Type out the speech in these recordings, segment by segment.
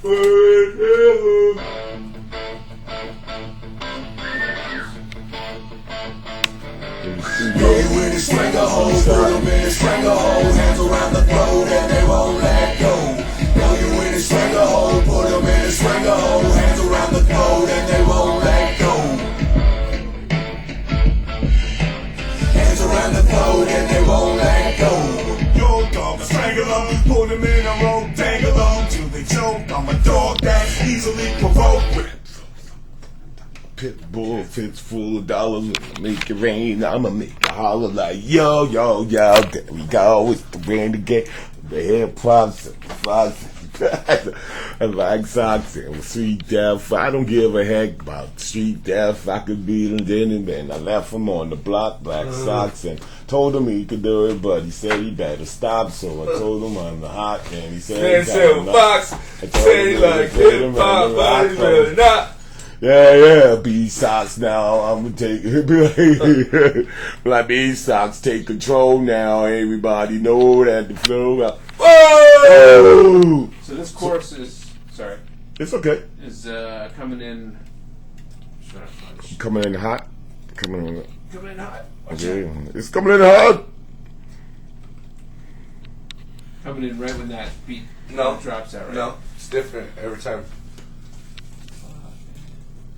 with a stranglehold, put them in a stranglehold, hands around the throat and they won't let go. Know you in a stranglehold, put them in a stranglehold, hands around the throat and they won't let go. Hands around the throat and they won't let go. Your dog, strangle them, put them in a rope, dangle them till they choke. I'm a dog that's easily provoked. Pitbull fits full of dollars, make it rain, I'ma make it holler like yo, yo, yo, there we go, it's the rain again, the hip hops, and the fox, and like socks, and street death, I don't give a heck about street death, I could beat him then and then, I left him on the block, black socks, and told him he could do it, but he said he better stop, so I told him I'm the hot, and he said Fox, say like hip hop, but he's really not. Yeah, B-Sox now, I'm gonna take like B-Sox take control now, everybody know that the flow Whoa! So this chorus is, sorry. It's okay. Is coming in, coming in hot? Coming in hot? Okay, it's coming in hot. Coming in right when that beat drops out, right? No, it's different every time.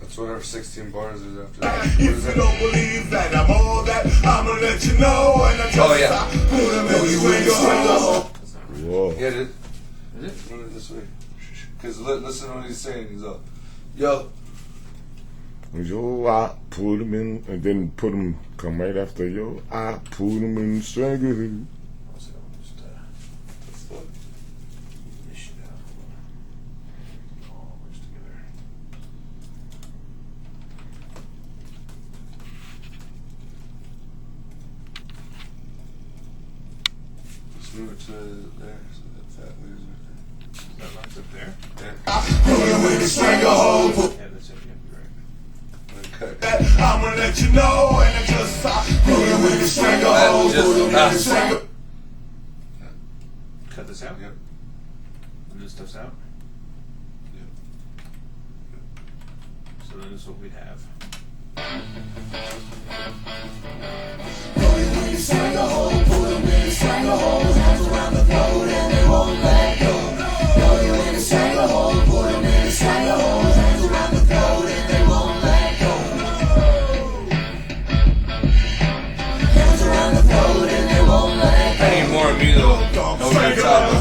That's whatever 16 bars is after that. If you don't believe that I'm all that, I'ma let you know. And I just put them in the Whoa. Yeah, dude. Is it? Run it this way. Because listen to what he's saying. He's all, yo. Yo, I put him in, and then put him, come right after, yo, I put him in the strangle. Move it to there, so that leaves right there. That line's up there? Yeah. Put him in the stranglehold. Yeah, that's it. Yeah, you're right. Okay. I'ma let you know. And I just put him in the stranglehold. Put him in the stranglehold. Cut this out? Yep. And this stuff's out? Yep. So then this is what we'd have. Put him in the stranglehold. Put him in the stranglehold. Hands around the throat and they won't let go. Put him in the stranglehold. Put him in the stranglehold. Hands around the throat and they won't let go. Hands around the throat and they won't let go. I need more of me though.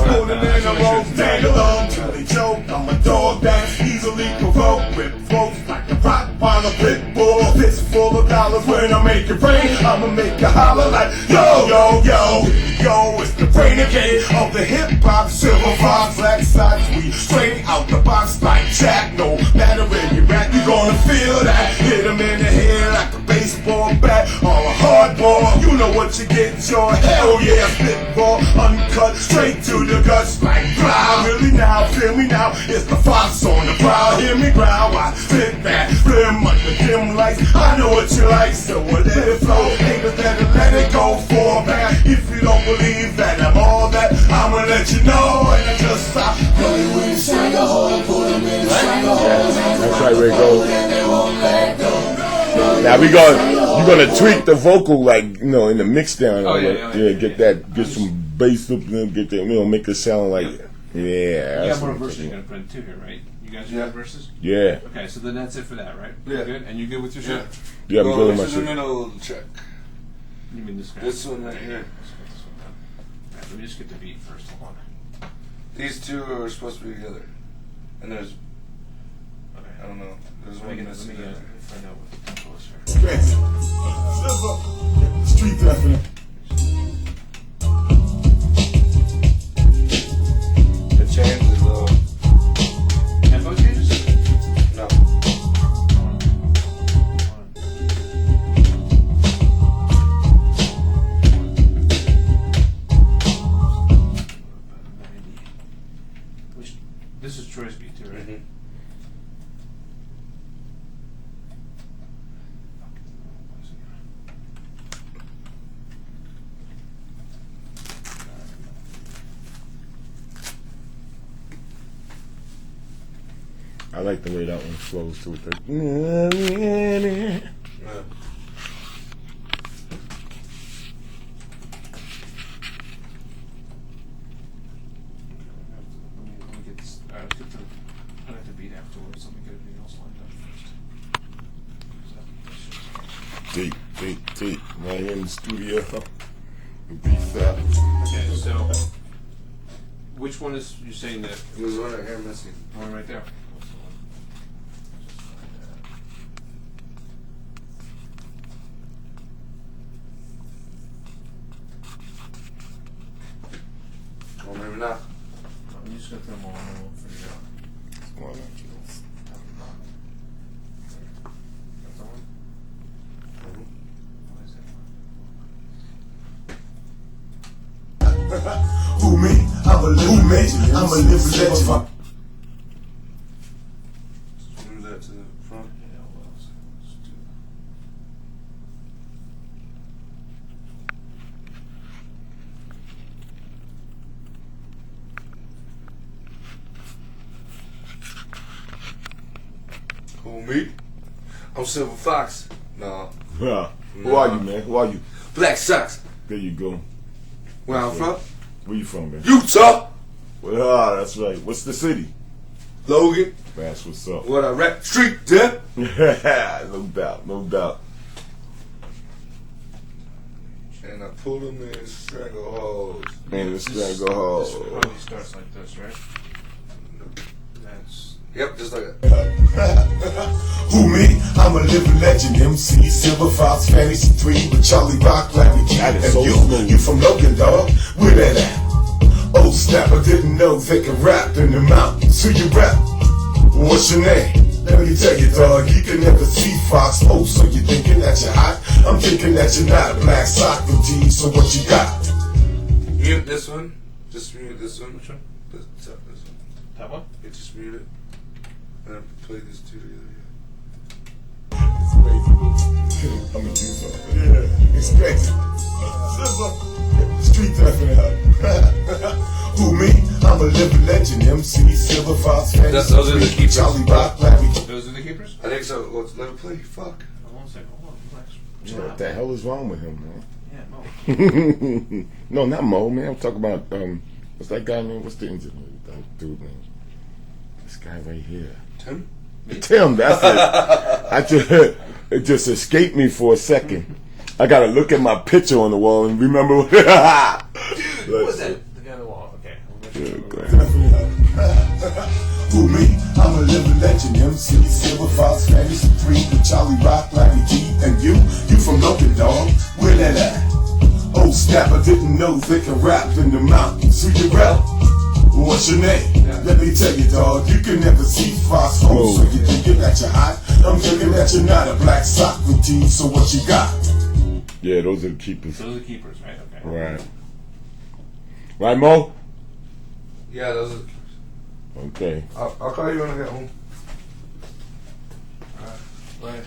Put him in a rope, dangle them till they choke. I'm a dog that's easily provoked with throats like a rock on a pit bull. Fist full of dollars when I make it rain. I'ma make you holler like yo, yo, yo. Yo, it's the brain again of the hip hop, silver fox, black socks. We straight out the box like Jack. No matter where you at, you gonna feel that. Hit him in the head like a baseball bat or a hardball. You know what you get, your hell yeah spitball, uncut straight to the guts like growl. Really now, feel me now. It's the fox on the prowl. Hear me growl. I spit that rim under dim lights. I know what you like, so I let it flow. Haters better let it go for a back. If you don't believe that I'm all that, I'ma let you know. And I just stop. Put him in the stranglehold. Put him in the stranglehold. That's right, where it goes. And they won't let go. Now you're gonna tweak the vocal like, you know, in the mix down. Get some bass up and get that, you know, make it sound like, You got more verses you're gonna put in too here, right? You guys got verses? Yeah. Okay, so then that's it for that, right? Yeah. Good? And you good with your shit? Yeah, I'm good with my This is the shit. middle check. You mean this guy? This one right here. Let's get this one done. Alright, let me just get the beat first. Hold on. These two are supposed to be together. And there's, Okay. I don't know, there's Let one me missing there. find out what the tempo is here. Stress. Street definite. The change is low. Tempo changes? No. This is Troy's beat too, right? Mm-hmm. I like the way that one flows to it. Yeah. Let me get this. Get the. I have to beat afterwards. Let me get everything else lined up first. Deep. Right here in the studio. Beat that. Okay, so which one is you saying that? There's one right here missing. One right there. Or maybe not. I'm just gonna throw them all in and we'll figure it out. Why not, Jules? That's the one? What is that? Who me? I'm a living legend. I'm a living legend. Just move that to the front. Yeah, what else? Let's do Who, me? I'm Silver Fox. Nah. Yeah. Who are you, man? Who are you? Black Sox. There you go. Where I'm from? Where you from, man? Utah. Well, that's right. What's the city? Logan. That's what's up. What I rap street there. No doubt, no doubt. And I pull them in strangleholds. Man, this thing go This hard. probably starts like this, right? That's. Yep, just like that. Who me? I'm a living legend. MC, Silver Fox, Fantasy 3 with Charlie Rock, Larry G. That is And so you, smooth. you from Logan, dog? Where that at? Oh snap, I didn't know they could rap in the mountains. Who you rap? What's your name? Let me tell you, dog, you can never see Fox. Oh, so you thinking that you're hot? I'm thinking that you're not a black Socrates. So what you got? Mute this one. Just mute this one. Which one? This one. That one? Yeah, just mute it. And play these two together. I'm gonna do something. Yeah, expect it. Street thugging up. Who me? I'm a living legend. MC, Silver Fox, Fantasy Those are the 3, keepers. Charlie Rock, Larry G. Those are the keepers? I think so. Let's let it play. Fuck. Hold on a second. Hold on. Relax. What the hell is wrong with him, Yeah, no. man? No, not Mo, man. I'm talking about what's that guy name? What's the engineer? That dude name? This guy right here. Tim? Tim, that's it. It just escaped me for a second. I gotta look at my picture on the wall and remember. What's that? The guy on the wall. Okay. Who me? I'm a living legend. MC, Silver Fox, Fantasy 3 with Charlie Rock, Larry G. And you from Logan, dog? Where that at? Oh snap, I didn't know they could rap in the mountains. Who you rap? What's your name? Let me tell you, dog, you can never see Fox. Oh, so you thinking that you're hot? I'm thinking that you're not a black Socrates. So what you got? Yeah, those are the keepers. Those are the keepers, right? Okay. Right. Right, Mo? Yeah, those are the keepers. Okay. I'll call you when I get home. Right.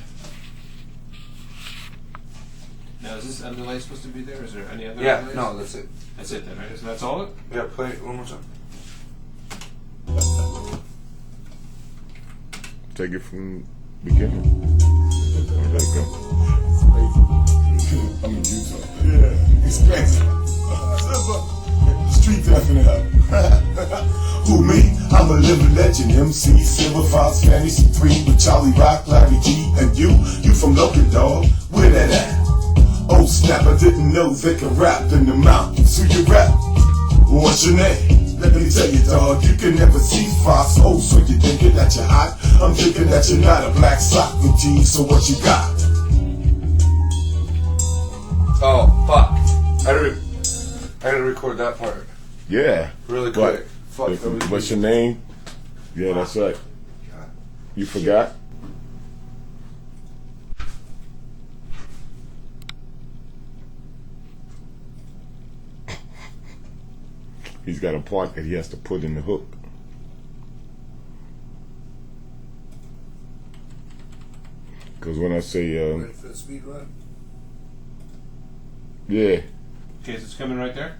Now, is this underlay supposed to be there? Is there any other Yeah, underlays? no, that's it. That's it then, right? So that's all it? Yeah, play it one more time. Take it from beginning. There you go. I'm gonna do something. Yeah, expect it. Street thugging up. Who me? I'm a living legend. MC, Silver Fox, Fantasy 3 with Charlie Rock, Larry G. And you from Logan, dog? Where that at? Oh snap, I didn't know they could rap in the mountains. Who you rap? What's your name? Let me tell you, dog, you can never see Fox. Oh, so you thinking that you're hot? I'm thinking that you're not a black Socrates. So what you got? Oh, fuck. I gotta record that part. Yeah. Really What? quick. Fuck. that was What's your name? Yeah, that's right. God. You forgot? He's got a part that he has to put in the hook. Because when I say, Ready for the speed run? yeah, Okay, so it's coming right there?